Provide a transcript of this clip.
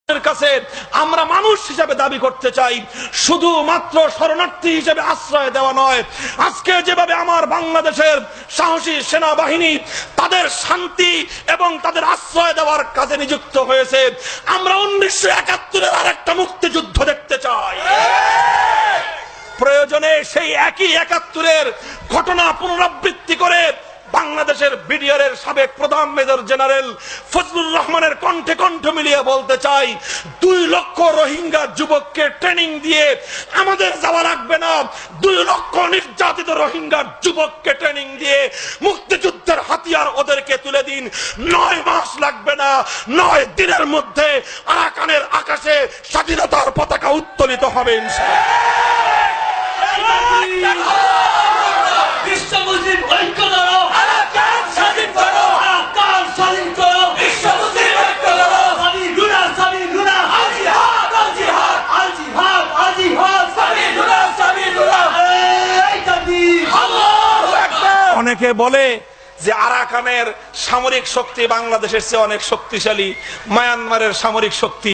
কাছে আমরা মানুষ হিসেবে দাবি করতে চাই, শুধুমাত্র শরণার্থী হিসেবে আশ্রয় দেওয়া নয়। আজকে যেভাবে আমার বাংলাদেশের সাহসী সেনাবাহিনী তাদের শান্তি এবং তাদের আশ্রয় দেওয়ার কাজে নিযুক্ত হয়েছে, আমরা 1971-এর আরেকটা মুক্তিযুদ্ধ দেখতে চাই। প্রয়োজনে সেই একই 71-এর ঘটনা পুনরাবৃত্তি করে বাংলাদেশের বিডিআর এর সাবেক প্রধান মেজর জেনারেল ফজলুর রহমানের কণ্ঠে কণ্ঠ মিলিয়ে বলতে চাই, 2 লক্ষ রোহিঙ্গা যুবককে ট্রেনিং দিয়ে আমাদের যাওয়া লাগবে না। 2 লক্ষ নির্যাতিত রোহিঙ্গা যুবককে ট্রেনিং দিয়ে মুক্তিযুদ্ধের হাতিয়ার ওদেরকে তুলে দিন। 9 মাস লাগবে না, 9 দিনের মধ্যে আরাকানের আকাশে স্বাধীনতার পতাকা উত্তোলিত হবে ইনশাআল্লাহ। বিশ্ব মুসলিম ঐক্য করো, আরাকান স্বাধীন করো, আরাকান স্বাধীন করো, বিশ্ব মুসলিম ঐক্য করো। সাবিলুনা সাবিলুনা, আল জিহাদ আল জিহাদ, আল জিহাদ আল জিহাদ, সাবিলুনা সাবিলুনা। এই তাকবীর, আল্লাহু আকবার। অনেকে বলে যে আরাকানের সামরিক শক্তি বাংলাদেশের চেয়ে অনেক শক্তিশালী, মায়ানমারের সামরিক শক্তি